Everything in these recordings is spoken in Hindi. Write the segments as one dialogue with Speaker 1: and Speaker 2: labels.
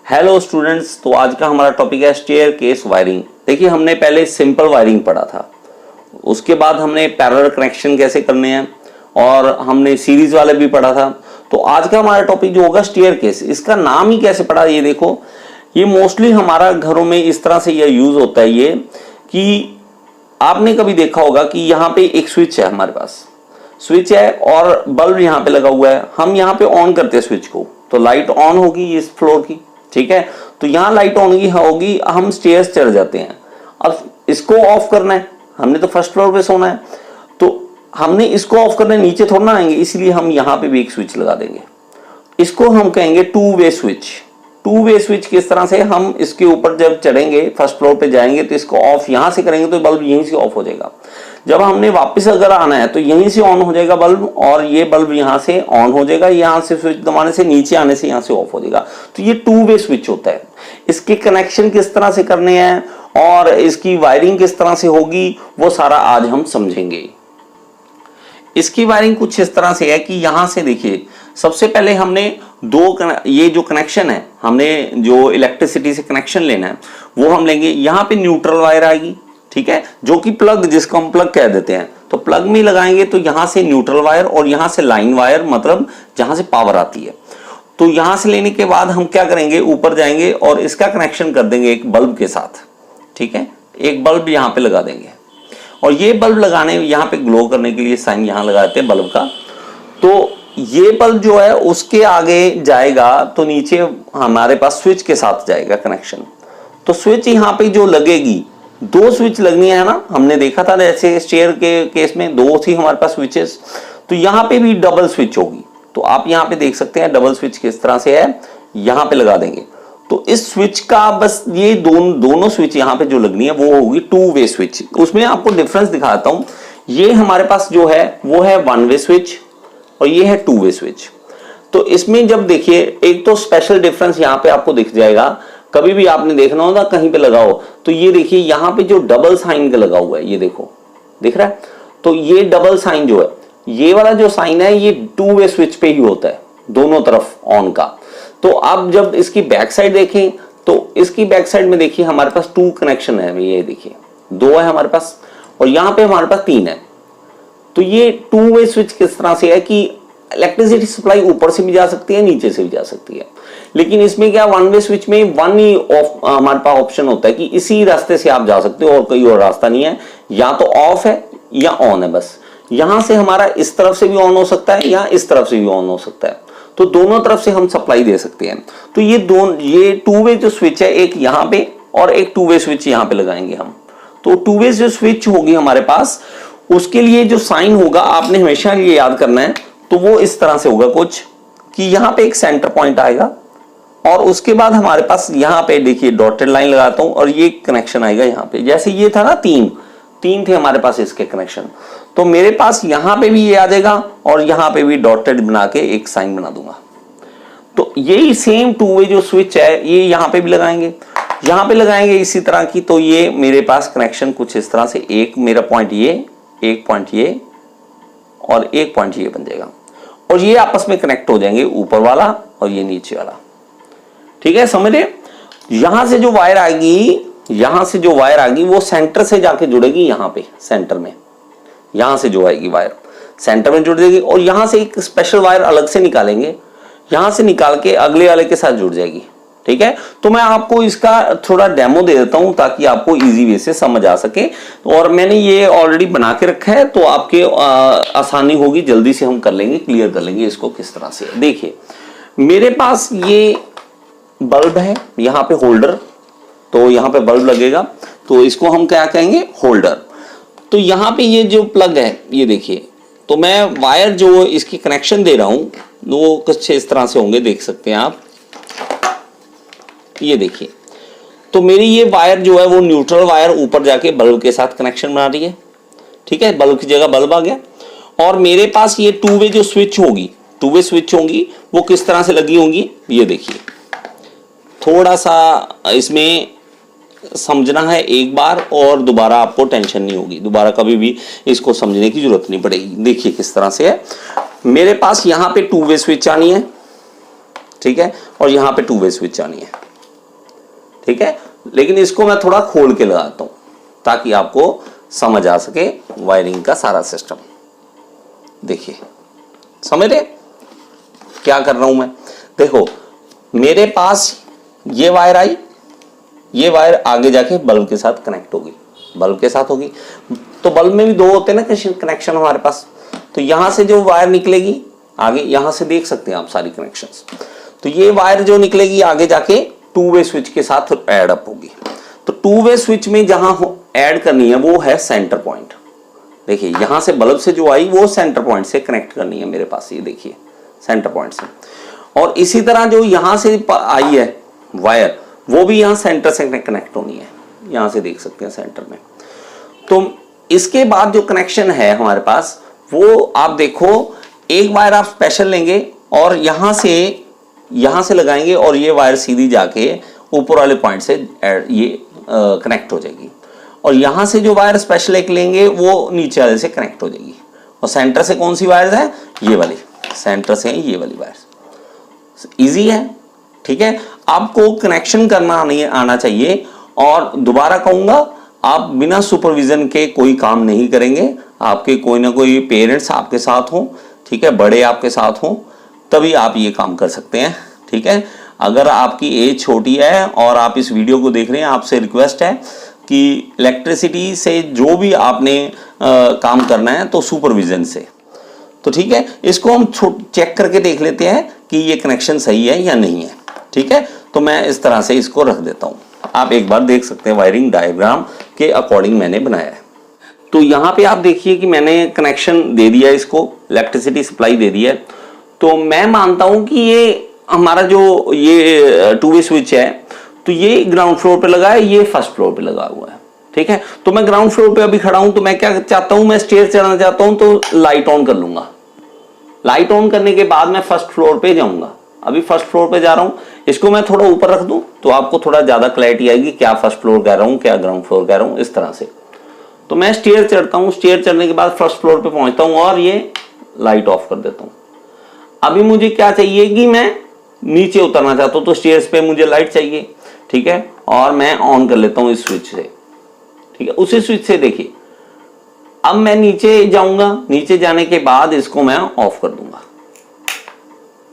Speaker 1: हेलो स्टूडेंट्स, तो आज का हमारा टॉपिक है स्टेयरकेस वायरिंग। देखिए, हमने पहले सिंपल वायरिंग पढ़ा था, उसके बाद हमने पैरेलल कनेक्शन कैसे करने हैं और हमने सीरीज वाले भी पढ़ा था। तो आज का हमारा टॉपिक जो होगा स्टेयरकेस, इसका नाम ही कैसे पड़ा ये देखो। ये मोस्टली हमारा घरों में इस तरह से यह यूज होता है ये कि आपने कभी देखा होगा कि यहाँ पे एक स्विच है, हमारे पास स्विच है और बल्ब यहाँ पे लगा हुआ है। हम यहाँ पे ऑन करते हैं स्विच को तो लाइट ऑन होगी इस फ्लोर की, ठीक है। तो यहाँ लाइट ऑन होगी, हम स्टेयर्स चढ़ जाते हैं। अब इसको ऑफ करना है, हमने तो फर्स्ट फ्लोर पे सोना है, तो हमने इसको ऑफ करना है, नीचे थोड़ा ना आएंगे, इसलिए हम यहाँ पे भी एक स्विच लगा देंगे। इसको हम कहेंगे two way switch. Two way switch किस तरह से, हम इसके ऊपर जब चढ़ेंगे फर्स्ट फ्लोर पे जाएंगे तो इसको ऑफ यहां से करेंगे तो बल्ब यहीं से ऑफ हो जाएगा। जब हमने वापस अगर आना है तो यहीं से ऑन हो जाएगा बल्ब और ये बल्ब यहां से ऑन हो जाएगा, यहां से स्विच दबाने से नीचे आने से यहां से ऑफ हो जाएगा। तो ये टू वे स्विच होता है। इसके कनेक्शन किस तरह से करने हैं और इसकी वायरिंग किस तरह से होगी वो सारा आज हम समझेंगे। इसकी वायरिंग कुछ इस तरह से है कि यहां से देखिए, सबसे पहले हमने ये जो कनेक्शन है, हमने जो इलेक्ट्रिसिटी से कनेक्शन लेना है वो हम लेंगे। यहां पे न्यूट्रल वायर आएगी, ठीक है, जो कि प्लग, जिसको हम प्लग कह देते हैं। तो प्लग में लगाएंगे तो यहां से न्यूट्रल वायर और यहां से लाइन वायर, मतलब जहां से पावर आती है। तो यहां से लेने के बाद हम क्या करेंगे, ऊपर जाएंगे और इसका कनेक्शन कर देंगे एक बल्ब के साथ, ठीक है। एक बल्ब यहां पे लगा देंगे और ये बल्ब लगाने, यहाँ पे ग्लो करने के लिए साइन यहाँ लगाते हैं बल्ब का। तो ये बल्ब जो है उसके आगे जाएगा तो नीचे हमारे पास स्विच के साथ जाएगा कनेक्शन। तो स्विच यहाँ पे जो लगेगी, दो स्विच लगनी है ना, हमने देखा था जैसे स्टेयर के केस में दो थी हमारे पास स्विचेस, तो यहाँ पे भी डबल स्विच होगी। तो आप यहाँ पे देख सकते हैं डबल स्विच किस तरह से है, यहाँ पे लगा देंगे। तो इस स्विच का बस ये दोनों स्विच यहाँ पे जो लगनी है वो होगी टू वे स्विच। उसमें आपको डिफरेंस दिखाता हूं। ये हमारे पास जो है वो है वन वे स्विच और ये है टू वे स्विच। तो इसमें जब देखिए, एक तो स्पेशल डिफरेंस यहाँ पे आपको दिख जाएगा। कभी भी आपने देखना होगा कहीं पे लगाओ तो ये देखिए, यहाँ पे जो डबल साइन का लगा हुआ है, ये देखो दिख रहा है। तो ये डबल साइन जो है, ये वाला जो साइन है, ये टू वे स्विच पे ही होता है, दोनों तरफ ऑन का। तो अब जब इसकी बैक साइड देखें तो इसकी बैक साइड में देखिए हमारे पास टू कनेक्शन है, ये देखिए दो है हमारे पास और यहाँ पे हमारे पास तीन है। तो ये टू वे स्विच किस तरह से है कि इलेक्ट्रिसिटी सप्लाई ऊपर से भी जा सकती है, नीचे से भी जा सकती है। लेकिन इसमें क्या, वन वे स्विच में वन ही हमारे पास ऑप्शन होता है कि इसी रास्ते से आप जा सकते हो और कोई और रास्ता नहीं है, या तो ऑफ है या ऑन है। बस यहां से हमारा इस तरफ से भी ऑन हो सकता है या इस तरफ से भी ऑन हो सकता है। तो दोनों तरफ से हम सप्लाई दे सकते हैं। तो ये टू वे जो स्विच है, एक यहाँ पे और एक टू वे स्विच यहाँ पे लगाएंगे हम। तो टू वे जो स्विच होगी हमारे पास, उसके लिए जो साइन होगा आपने हमेशा ये याद करना है। तो वो इस तरह से होगा कुछ कि यहाँ पे एक सेंटर पॉइंट आएगा और उसके बाद हमारे पास यहाँ पे देखिए डॉटेड लाइन लगाता हूं और ये कनेक्शन आएगा यहाँ पे। जैसे ये था ना, तीन थे हमारे पास इसके कनेक्शन, तो मेरे पास यहाँ पे भी ये आ जाएगा और यहाँ पे भी डॉटेड बना के एक साइन बना दूंगा। तो यही सेम टू वे जो स्विच है ये यहाँ पे भी लगाएंगे, यहाँ पे लगाएंगे इसी तरह की। तो ये मेरे पास कनेक्शन कुछ इस तरह से, एक मेरा पॉइंट ये, एक पॉइंट ये और एक पॉइंट ये बन जाएगा और ये आपस में कनेक्ट हो जाएंगे, ऊपर वाला और ये नीचे वाला, ठीक है, समझे। यहां से जो वायर आएगी वो सेंटर से जाके जुड़ेगी यहाँ पे सेंटर में। यहां से जो आएगी वायर सेंटर में जुड़ जाएगी और यहां से एक स्पेशल वायर अलग से निकालेंगे, यहां से निकाल के अगले वाले के साथ जुड़ जाएगी, ठीक है। तो मैं आपको इसका थोड़ा डेमो दे देता हूं ताकि आपको इजी वे से समझ आ सके। और मैंने ये ऑलरेडी बना के रखा है तो आपके आसानी होगी, जल्दी से हम कर लेंगे, क्लियर कर लेंगे इसको किस तरह से। देखिए मेरे पास ये बल्ब है, यहाँ पे होल्डर, तो यहाँ पे बल्ब लगेगा तो इसको हम क्या कहेंगे, होल्डर। तो यहाँ पे ये जो प्लग है ये देखिए, तो मैं वायर जो इसकी कनेक्शन दे रहा हूं वो कुछ इस तरह से होंगे, देख सकते हैं आप, ये देखिए। तो मेरी ये वायर जो है वो न्यूट्रल वायर ऊपर जाके बल्ब के साथ कनेक्शन बना रही है, ठीक है, बल्ब की जगह बल्ब आ गया। और मेरे पास ये टू वे जो स्विच होगी, टू वे स्विच होंगी वो किस तरह से लगी होंगी, ये देखिए। थोड़ा सा इसमें समझना है एक बार और दोबारा आपको टेंशन नहीं होगी, दोबारा कभी भी इसको समझने की जरूरत नहीं पड़ेगी। देखिए किस तरह से है, मेरे पास यहाँ पे टू वे स्विच आनी है, ठीक है, और यहाँ पे टू वे स्विच आनी है। ठीक है, लेकिन इसको मैं थोड़ा खोल के लगाता हूं ताकि आपको समझ आ सके वायरिंग का सारा सिस्टम। देखिए, समझ रहे क्या कर रहा हूं मैं? देखो, मेरे पास ये वायर आई, ये वायर आगे जाके बल्ब के साथ कनेक्ट होगी, बल्ब के साथ होगी। तो बल्ब में भी दो होते हैं ना कनेक्शन हमारे पास। तो यहां से जो वायर निकलेगी आगे, यहां से देख सकते हैं आप सारी कनेक्शंस। तो ये वायर जो निकलेगी आगे जाके टू वे स्विच के साथ ऐड अप होगी। तो टू वे स्विच में जहां ऐड करनी है वो है सेंटर पॉइंट। देखिए, यहां से बल्ब से जो आई वो सेंटर पॉइंट से कनेक्ट करनी है मेरे पास, ये देखिए सेंटर पॉइंट से। और इसी तरह जो यहां से आई है वायर, वो भी यहां सेंटर से कनेक्ट होनी है, यहां से देख सकते हैं सेंटर में। तो इसके बाद जो कनेक्शन है हमारे पास, वो आप देखो, एक वायर आप स्पेशल लेंगे और यहां से लगाएंगे और ये वायर सीधी जाके ऊपर वाले पॉइंट से ये कनेक्ट हो जाएगी। और यहां से जो वायर स्पेशल एक लेंगे वो नीचे वाले से कनेक्ट हो जाएगी। और सेंटर से कौन सी वायर है? ये वाली, सेंटर से ये वाली वायर। इजी है, ठीक है। आपको कनेक्शन करना नहीं आना चाहिए। और दोबारा कहूंगा, आप बिना सुपरविजन के कोई काम नहीं करेंगे। आपके कोई ना कोई पेरेंट्स आपके साथ हो, ठीक है, बड़े आपके साथ हो, तभी आप ये काम कर सकते हैं, ठीक है। अगर आपकी एज छोटी है और आप इस वीडियो को देख रहे हैं, आपसे रिक्वेस्ट है कि इलेक्ट्रिसिटी से जो भी आपने काम करना है तो सुपरविजन से, तो ठीक है। इसको हम चेक करके देख लेते हैं कि ये कनेक्शन सही है या नहीं है, ठीक है। तो मैं इस तरह से इसको रख देता हूं। आप एक बार देख सकते हैं वायरिंग डायग्राम के अकॉर्डिंग मैंने बनाया है। तो यहाँ पे आप देखिए कि मैंने कनेक्शन दे दिया, इसको इलेक्ट्रिसिटी सप्लाई दे दी है। तो मैं मानता हूं कि ये हमारा जो ये टू वे स्विच है, तो ये ग्राउंड फ्लोर पे लगा है, ये फर्स्ट फ्लोर पे लगा हुआ है, ठीक है। तो मैं ग्राउंड फ्लोर पे अभी खड़ा हूं, तो मैं क्या चाहता हूं, मैं स्टेयर चढ़ना चाहता हूं, तो लाइट ऑन कर लूंगा। लाइट ऑन करने के बाद मैं फर्स्ट फ्लोर पे जाऊंगा। अभी फर्स्ट फ्लोर पे जा रहा हूं, इसको मैं थोड़ा ऊपर रख दूं तो आपको थोड़ा ज्यादा क्लैरिटी आएगी, क्या फर्स्ट फ्लोर कह रहा हूं, क्या ग्राउंड फ्लोर कह रहा हूं, इस तरह से। तो मैं स्टेयर चढ़ता हूं, स्टेयर चढ़ने के बाद फर्स्ट फ्लोर पे पहुंचता हूं और ये लाइट ऑफ कर देता हूं। अभी मुझे क्या चाहिए कि मैं नीचे उतरना चाहता हूं, तो स्टेयर्स पे मुझे लाइट चाहिए, ठीक है। और मैं ऑन कर लेता हूं इस स्विच से, ठीक है। उसी स्विच से देखिए, अब मैं नीचे जाऊंगा, नीचे जाने के बाद इसको मैं ऑफ कर दूंगा,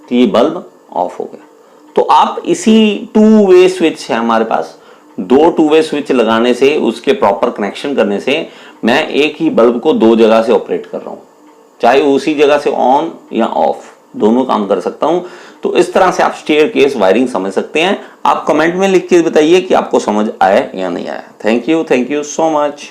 Speaker 1: तो ये बल्ब ऑफ हो गया। तो आप इसी टू वे स्विच है हमारे पास, दो टू वे स्विच लगाने से, उसके प्रॉपर कनेक्शन करने से मैं एक ही बल्ब को दो जगह से ऑपरेट कर रहा हूं, चाहे उसी जगह से ऑन या ऑफ, दोनों काम कर सकता हूं। तो इस तरह से आप स्टेयर केस वायरिंग समझ सकते हैं। आप कमेंट में लिख के बताइए कि आपको समझ आया या नहीं आया। Thank you so much.